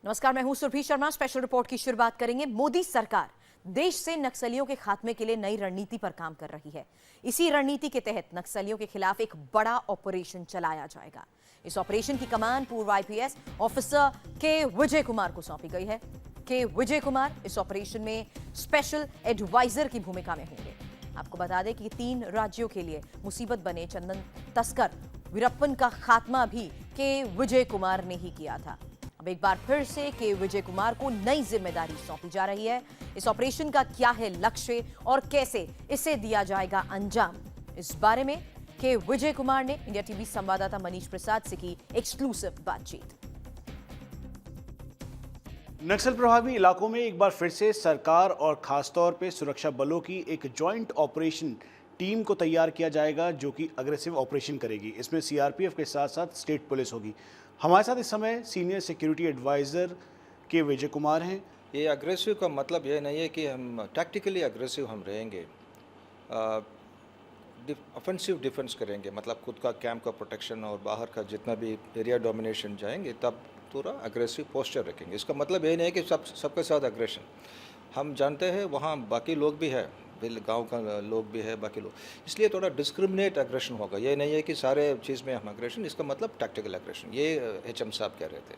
नमस्कार, मैं हूं सुरभि शर्मा। स्पेशल रिपोर्ट की शुरुआत करेंगे। मोदी सरकार देश से नक्सलियों के खात्मे के लिए नई रणनीति पर काम कर रही है। इसी रणनीति के तहत नक्सलियों के खिलाफ एक बड़ा ऑपरेशन चलाया जाएगा। इस ऑपरेशन की कमान पूर्व आईपीएस ऑफिसर के विजय कुमार को सौंपी गई है। के विजय कुमार इस ऑपरेशन में स्पेशल एडवाइजर की भूमिका में होंगे। आपको बता दें कि 3 राज्यों के लिए मुसीबत बने चंदन तस्कर वीरप्पन का खात्मा भी के विजय कुमार ने ही किया था। अब एक बार फिर से के विजय कुमार को नई जिम्मेदारी सौंपी जा रही है। इस ऑपरेशन का क्या है लक्ष्य और कैसे इसे दिया जाएगा अंजाम, इस बारे में के विजय कुमार ने इंडिया टीवी संवाददाता मनीष प्रसाद से की एक्सक्लूसिव बातचीत। नक्सल प्रभावी इलाकों में एक बार फिर से सरकार और खासतौर पे सुरक्षा बलों की एक जॉइंट ऑपरेशन टीम को तैयार किया जाएगा जो कि अग्रेसिव ऑपरेशन करेगी। इसमें सीआरपीएफ के साथ साथ स्टेट पुलिस होगी। हमारे साथ इस समय सीनियर सिक्योरिटी एडवाइज़र के विजय कुमार हैं। ये अग्रेसिव का मतलब ये नहीं है कि हम टैक्टिकली अग्रेसिव हम रहेंगे, ऑफेंसिव डिफेंस करेंगे, मतलब खुद का कैंप का प्रोटेक्शन और बाहर का जितना भी एरिया डोमिनेशन जाएंगे तब पूरा अग्रेसिव पोस्चर रखेंगे। इसका मतलब ये नहीं है कि सबके साथ अग्रेशन। हम जानते हैं वहाँ बाकी लोग भी है, गांव का लोग भी है, बाकी लोग, इसलिए थोड़ा डिस्क्रिमिनेट अग्रेशन होगा। ये नहीं है कि सारे चीज़ में हम अग्रेशन, इसका मतलब टैक्टिकल अग्रेशन। ये एचएम साहब कह रहे थे।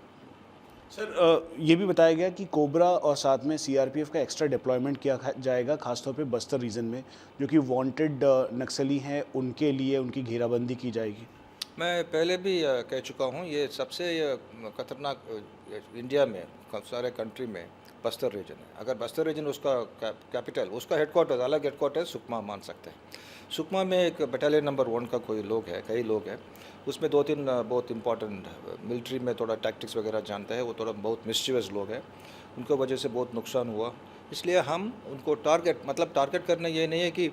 सर, ये भी बताया गया कि कोबरा और साथ में सीआरपीएफ का एक्स्ट्रा डिप्लॉयमेंट किया जाएगा, खासतौर पे बस्तर रीजन में जो कि वांटेड नक्सली हैं उनके लिए उनकी घेराबंदी की जाएगी। मैं पहले भी कह चुका हूँ, ये सबसे खतरनाक इंडिया में सारे कंट्री में बस्तर रीजन है। अगर बस्तर रीजन उसका कैपिटल, उसका हेडक्वार्टर, अलग हेडक्वार्टर सुकमा मान सकते हैं। सुकमा में एक बटालियन नंबर 1 का कोई लोग है, कई लोग हैं, उसमें 2-3 बहुत इंपॉर्टेंट मिलिट्री में थोड़ा टैक्टिक्स वगैरह जानते हैं, वो थोड़ा बहुत मिस्चीवियस लोग हैं, उनको वजह से बहुत नुकसान हुआ। इसलिए हम उनको टारगेट करना ये नहीं है कि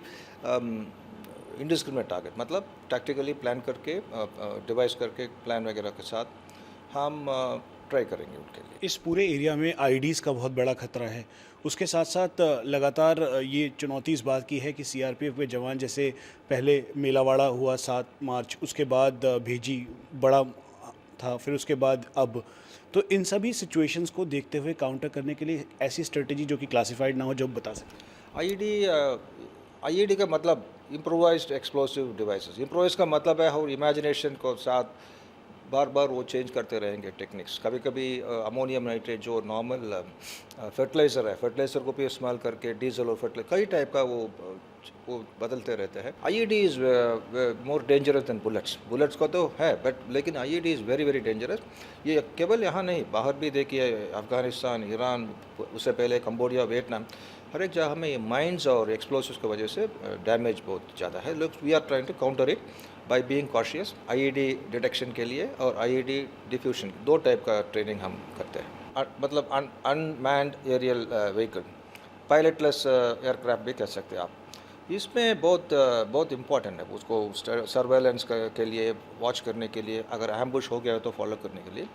इंडिस्क्रिमिनेट टारगेट, मतलब टैक्टिकली प्लान करके डिवाइस करके प्लान वगैरह के साथ हम ट्राई करेंगे उनके लिए। इस पूरे एरिया में आईडीज़ का बहुत बड़ा खतरा है। उसके साथ साथ लगातार ये चुनौती इस बात की है कि सीआरपीएफ के जवान, जैसे पहले मेलावाड़ा हुआ 7 मार्च, उसके बाद भेजी बड़ा था, फिर उसके बाद अब, तो इन सभी सिचुएशंस को देखते हुए काउंटर करने के लिए ऐसी स्ट्रेटजी जो कि क्लासिफाइड ना हो, जो बता सकें। आईईडी का मतलब इम्प्रोवाइज्ड एक्सप्लोसिव डिवाइसेस। इम्प्रोवाइज का मतलब है हम इमेजिनेशन को साथ बार बार वो चेंज करते रहेंगे टेक्निक्स। कभी कभी अमोनियम नाइट्रेट जो नॉर्मल फर्टिलाइज़र है, फर्टिलाइज़र को भी इस्तेमाल करके डीजल और फर्टिलाइजर कई टाइप का वो बदलते रहते हैं। IED is more dangerous than bullets. Bullets का तो है बट लेकिन IED is very very dangerous. ये केवल यहाँ नहीं, बाहर भी देखिए, अफ़गानिस्तान, ईरान, उससे पहले कंबोडिया, वियतनाम, हर एक जगह में ये माइंस और एक्सप्लोसिव्स की वजह से डैमेज बहुत ज़्यादा है। लोग we are trying to counter it by being cautious. IED detection के लिए और आईईडी डिफ्यूजन 2 टाइप का ट्रेनिंग हम करते हैं। मतलब unmanned aerial vehicle, pilotless aircraft भी कह सकते हैं आप। इसमें बहुत इम्पॉर्टेंट है उसको सर्वेलेंस के लिए, वॉच करने के लिए, अगर एम्बुश हो गया तो फॉलो करने के लिए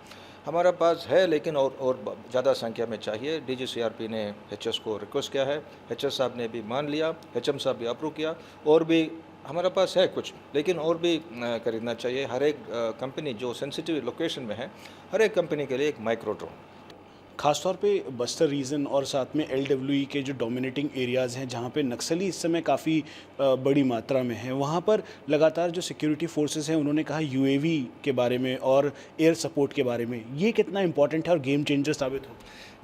हमारा पास है, लेकिन और ज़्यादा संख्या में चाहिए। डीजीसीआरपी ने एचएस को रिक्वेस्ट किया है, एचएस साहब ने भी मान लिया, एचएम साहब भी अप्रूव किया, और भी हमारे पास है कुछ, लेकिन और भी खरीदना चाहिए। हर एक कंपनी जो सेंसिटिव लोकेशन में है, हर एक कंपनी के लिए एक माइक्रो ड्रोन। खासतौर पे बस्तर रीजन और साथ में एलडब्ल्यूई के जो डोमिनेटिंग एरियाज़ हैं, जहाँ पे नक्सली इस समय काफ़ी बड़ी मात्रा में हैं, वहाँ पर लगातार जो सिक्योरिटी फोर्सेस हैं उन्होंने कहा यूएवी के बारे में और एयर सपोर्ट के बारे में, ये कितना इंपॉर्टेंट है और गेम चेंजर साबित हो?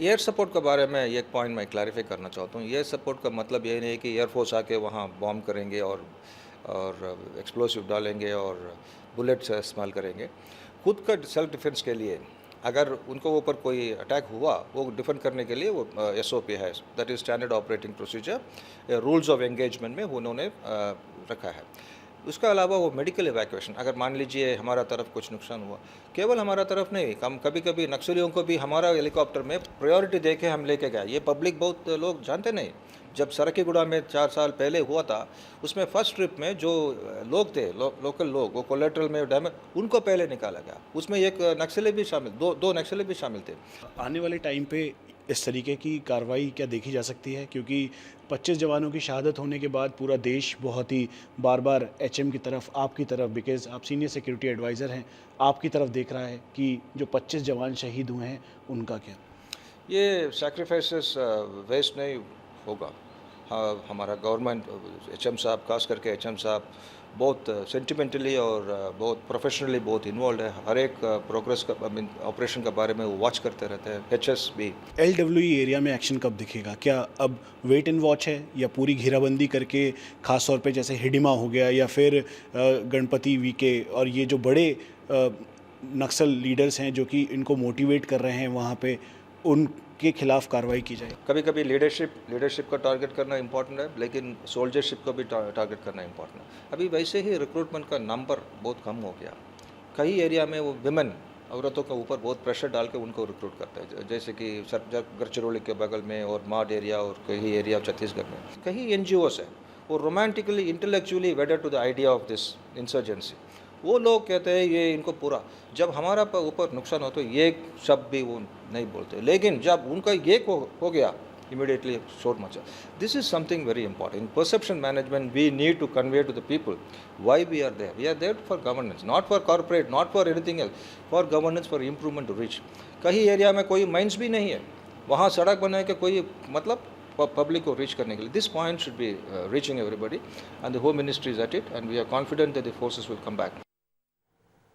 एयर सपोर्ट के बारे में एक पॉइंट मैं क्लैरिफाई करना चाहता हूँ। एयर सपोर्ट का मतलब ये नहीं है कि एयरफोर्स आके वहाँ बॉम्ब करेंगे और एक्सप्लोसिव डालेंगे और बुलेट्स इस्तेमाल करेंगे। खुद का सेल्फ डिफेंस के लिए अगर उनको ऊपर कोई अटैक हुआ, वो डिफेंड करने के लिए वो एसओपी है, that is standard operating procedure, rules of engagement में उन्होंने रखा है। उसके अलावा वो मेडिकल इवैक्यूएशन, अगर मान लीजिए हमारा तरफ कुछ नुकसान हुआ, केवल हमारा तरफ नहीं, हम कभी कभी नक्सलियों को भी हमारा हेलीकॉप्टर में प्रायोरिटी दे के हम लेके गए। ये पब्लिक बहुत लोग जानते नहीं, जब सरकीगुड़ा में 4 साल पहले हुआ था, उसमें फर्स्ट ट्रिप में जो लोग थे, लोकल लोग, वो कोलेट्रल में डैमेज, उनको पहले निकाला गया। उसमें एक नक्सली भी शामिल, दो नक्सली भी शामिल थे। आने वाले टाइम पे इस तरीके की कार्रवाई क्या देखी जा सकती है? क्योंकि 25 जवानों की शहादत होने के बाद पूरा देश बहुत ही बार बार एचएम की तरफ, आपकी तरफ, बिकॉज आप सीनियर सिक्योरिटी एडवाइज़र हैं, आपकी तरफ देख रहा है कि जो 25 जवान शहीद हुए हैं उनका क्या? ये सैक्रिफाइसेस वेस्ट नहीं होगा। हाँ, हमारा गवर्नमेंट, एचएम साहब, खास करके एचएम साहब बहुत सेंटिमेंटली और बहुत प्रोफेशनली बहुत इन्वॉल्व है। हर एक प्रोग्रेस का, आई मीन ऑपरेशन के बारे में वो वॉच करते रहते हैं। एचएस भी। LWE एरिया में एक्शन कब दिखेगा? क्या अब वेट एंड वॉच है या पूरी घेराबंदी करके, खास तौर पे जैसे हिडिमा हो गया या फिर गणपति वीके और ये जो बड़े नक्सल लीडर्स हैं जो कि इनको मोटिवेट कर रहे हैं वहाँ पे, उनके खिलाफ कार्रवाई की जाए? कभी कभी लीडरशिप का टारगेट करना इंपॉर्टेंट है, लेकिन सोल्जरशिप को भी टारगेट करना इंपॉर्टेंट है। अभी वैसे ही रिक्रूटमेंट का नंबर बहुत कम हो गया। कई एरिया में वो विमेन, औरतों के ऊपर बहुत प्रेशर डाल के उनको रिक्रूट करता है, जैसे कि गढ़चिरौली के बगल में और माड एरिया और कई एरिया छत्तीसगढ़ में। कई NGOs है, वो romantically intellectually wedded to the idea of this insurgency. वो लोग कहते हैं ये इनको पूरा, जब हमारा ऊपर नुकसान हो तो ये शब्द भी वो नहीं बोलते, लेकिन जब उनका ये हो गया, immediately शोर मचा। This is something very important. In perception management, we need to convey to the people why we are there. We are there for governance, not for corporate, not for anything else. For governance, for improvement to reach. कहीं area में कोई mines भी नहीं है, वहाँ सड़क बना के कोई मतलब पब्लिक को रीच करने के लिए। This point should be reaching everybody, and the Home Ministry is at it, and we are confident that the forces will come back.